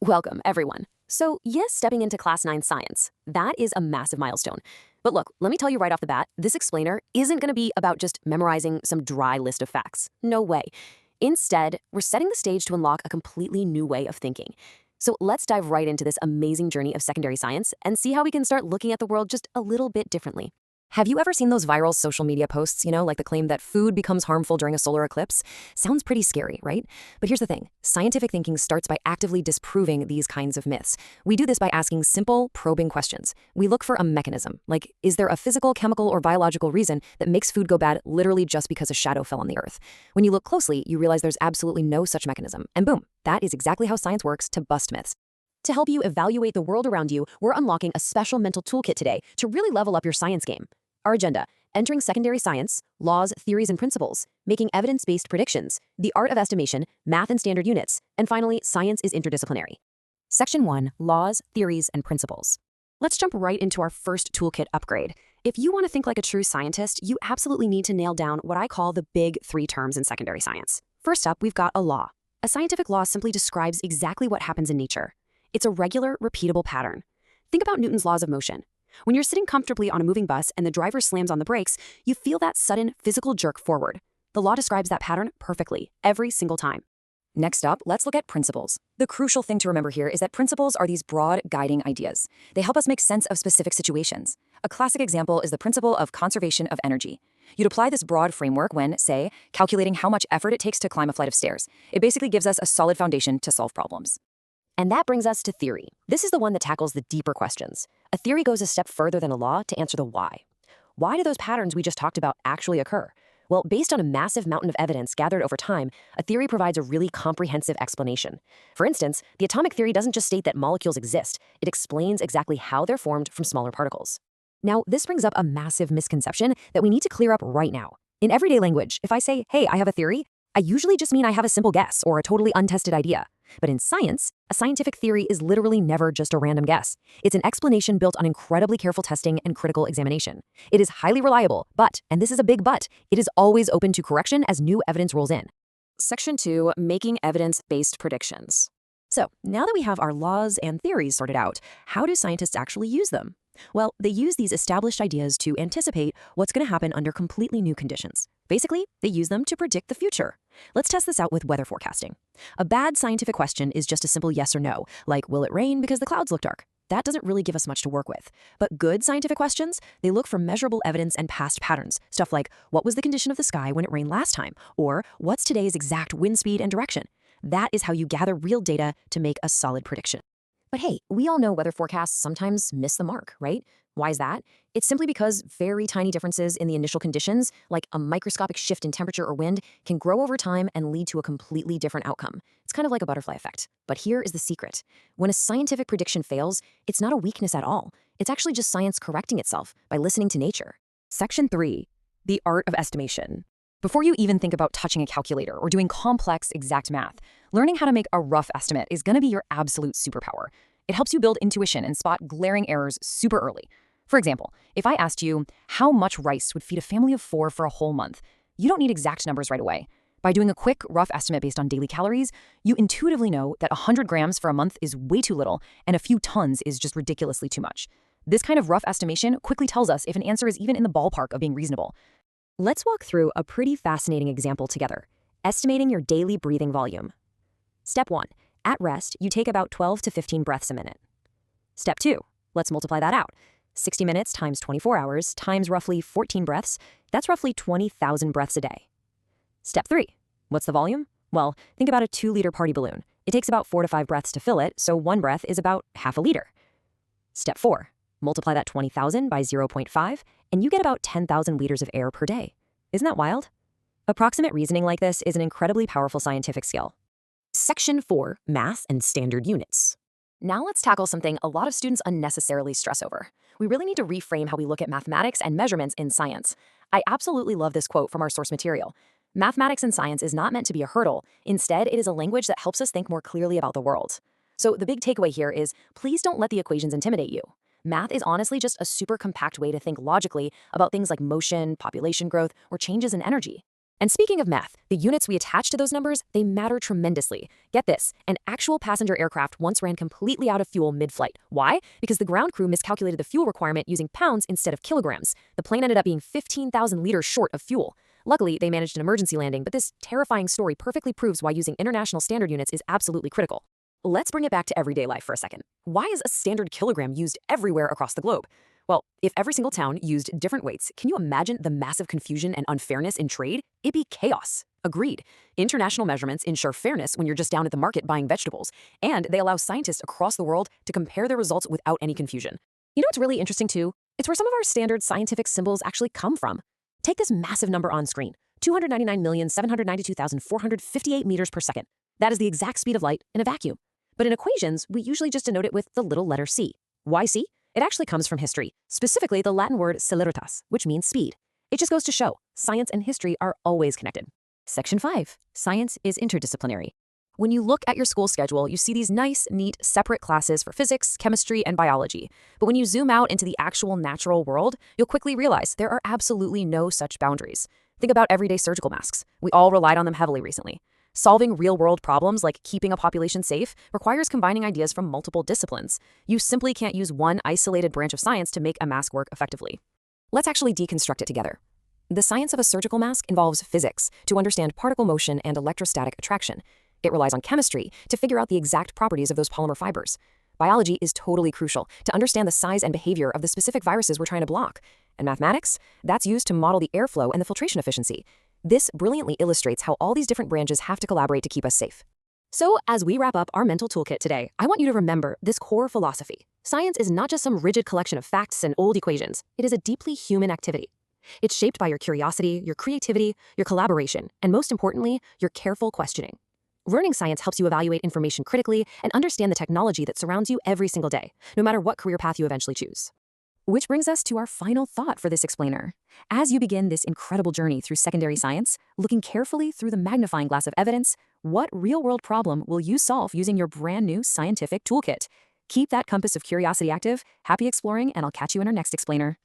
Welcome, everyone. So, yes, stepping into Class 9 science, that is a massive milestone. But look, let me tell you right off the bat, this explainer isn't going to be about just memorizing some dry list of facts. No way. Instead, we're setting the stage to unlock a completely new way of thinking. So let's dive right into this amazing journey of secondary science and see how we can start looking at the world just a little bit differently. Have you ever seen those viral social media posts, like the claim that food becomes harmful during a solar eclipse? Sounds pretty scary, right? But here's the thing. Scientific thinking starts by actively disproving these kinds of myths. We do this by asking simple, probing questions. We look for a mechanism, like is there a physical, chemical, or biological reason that makes food go bad literally just because a shadow fell on the Earth? When you look closely, you realize there's absolutely no such mechanism. And boom, that is exactly how science works to bust myths. To help you evaluate the world around you, we're unlocking a special mental toolkit today to really level up your science game. Our agenda: entering secondary science, laws, theories, and principles, making evidence-based predictions, the art of estimation, math and standard units, and finally, science is interdisciplinary. Section 1, laws, theories, and principles. Let's jump right into our first toolkit upgrade. If you want to think like a true scientist, you absolutely need to nail down what I call the big three terms in secondary science. First up, we've got a law. A scientific law simply describes exactly what happens in nature. It's a regular, repeatable pattern. Think about Newton's laws of motion. When you're sitting comfortably on a moving bus and the driver slams on the brakes, you feel that sudden physical jerk forward. The law describes that pattern perfectly, every single time. Next up, let's look at principles. The crucial thing to remember here is that principles are these broad, guiding ideas. They help us make sense of specific situations. A classic example is the principle of conservation of energy. You'd apply this broad framework when, say, calculating how much effort it takes to climb a flight of stairs. It basically gives us a solid foundation to solve problems. And that brings us to theory. This is the one that tackles the deeper questions. A theory goes a step further than a law to answer the why. Why do those patterns we just talked about actually occur? Well, based on a massive mountain of evidence gathered over time, a theory provides a really comprehensive explanation. For instance, the atomic theory doesn't just state that molecules exist, it explains exactly how they're formed from smaller particles. Now, this brings up a massive misconception that we need to clear up right now. In everyday language, if I say, hey, I have a theory, I usually just mean I have a simple guess or a totally untested idea. But in science, a scientific theory is literally never just a random guess. It's an explanation built on incredibly careful testing and critical examination. It is highly reliable, but, and this is a big but, it is always open to correction as new evidence rolls in. Section 2, making evidence-based predictions. So, now that we have our laws and theories sorted out, how do scientists actually use them? Well, they use these established ideas to anticipate what's going to happen under completely new conditions. Basically, they use them to predict the future. Let's test this out with weather forecasting. A bad scientific question is just a simple yes or no, like will it rain because the clouds look dark? That doesn't really give us much to work with. But good scientific questions, they look for measurable evidence and past patterns. Stuff like, what was the condition of the sky when it rained last time? Or, what's today's exact wind speed and direction? That is how you gather real data to make a solid prediction. But hey, we all know weather forecasts sometimes miss the mark, right? Why is that? It's simply because very tiny differences in the initial conditions, like a microscopic shift in temperature or wind, can grow over time and lead to a completely different outcome. It's kind of like a butterfly effect. But here is the secret. When a scientific prediction fails, it's not a weakness at all. It's actually just science correcting itself by listening to nature. Section 3, the art of estimation. Before you even think about touching a calculator or doing complex, exact math, learning how to make a rough estimate is going to be your absolute superpower. It helps you build intuition and spot glaring errors super early. For example, if I asked you how much rice would feed a family of 4 for a whole month, you don't need exact numbers right away. By doing a quick, rough estimate based on daily calories, you intuitively know that 100 grams for a month is way too little and a few tons is just ridiculously too much. This kind of rough estimation quickly tells us if an answer is even in the ballpark of being reasonable. Let's walk through a pretty fascinating example together, estimating your daily breathing volume. Step 1. At rest, you take about 12 to 15 breaths a minute. Step 2. Let's multiply that out. 60 minutes times 24 hours times roughly 14 breaths, that's roughly 20,000 breaths a day. Step 3. What's the volume? Well, think about a 2-liter party balloon. It takes about 4 to 5 breaths to fill it, so one breath is about half a liter. Step 4. Multiply that 20,000 by 0.5, and you get about 10,000 liters of air per day. Isn't that wild? Approximate reasoning like this is an incredibly powerful scientific skill. Section 4, math and standard units. Now let's tackle something a lot of students unnecessarily stress over. We really need to reframe how we look at mathematics and measurements in science. I absolutely love this quote from our source material. Mathematics in science is not meant to be a hurdle. Instead, it is a language that helps us think more clearly about the world. So the big takeaway here is, please don't let the equations intimidate you. Math is honestly just a super compact way to think logically about things like motion, population growth, or changes in energy. And speaking of math, the units we attach to those numbers, they matter tremendously. Get this, an actual passenger aircraft once ran completely out of fuel mid-flight. Why? Because the ground crew miscalculated the fuel requirement using pounds instead of kilograms. The plane ended up being 15,000 liters short of fuel. Luckily, they managed an emergency landing, but this terrifying story perfectly proves why using international standard units is absolutely critical. Let's bring it back to everyday life for a second. Why is a standard kilogram used everywhere across the globe? Well, if every single town used different weights, can you imagine the massive confusion and unfairness in trade? It'd be chaos. Agreed. International measurements ensure fairness when you're just down at the market buying vegetables, and they allow scientists across the world to compare their results without any confusion. You know what's really interesting too? It's where some of our standard scientific symbols actually come from. Take this massive number on screen, 299,792,458 meters per second. That is the exact speed of light in a vacuum. But in equations, we usually just denote it with the little letter c. Why c? It actually comes from history, specifically the Latin word celeritas, which means speed. It just goes to show, science and history are always connected. Section 5. Science is interdisciplinary. When you look at your school schedule, you see these nice, neat, separate classes for physics, chemistry, and biology. But when you zoom out into the actual natural world, you'll quickly realize there are absolutely no such boundaries. Think about everyday surgical masks. We all relied on them heavily recently. Solving real-world problems like keeping a population safe requires combining ideas from multiple disciplines. You simply can't use one isolated branch of science to make a mask work effectively. Let's actually deconstruct it together. The science of a surgical mask involves physics to understand particle motion and electrostatic attraction. It relies on chemistry to figure out the exact properties of those polymer fibers. Biology is totally crucial to understand the size and behavior of the specific viruses we're trying to block. And mathematics? That's used to model the airflow and the filtration efficiency. This brilliantly illustrates how all these different branches have to collaborate to keep us safe. So, as we wrap up our mental toolkit today, I want you to remember this core philosophy. Science is not just some rigid collection of facts and old equations. It is a deeply human activity. It's shaped by your curiosity, your creativity, your collaboration, and most importantly, your careful questioning. Learning science helps you evaluate information critically and understand the technology that surrounds you every single day, no matter what career path you eventually choose. Which brings us to our final thought for this explainer. As you begin this incredible journey through secondary science, looking carefully through the magnifying glass of evidence, what real-world problem will you solve using your brand new scientific toolkit? Keep that compass of curiosity active, happy exploring, and I'll catch you in our next explainer.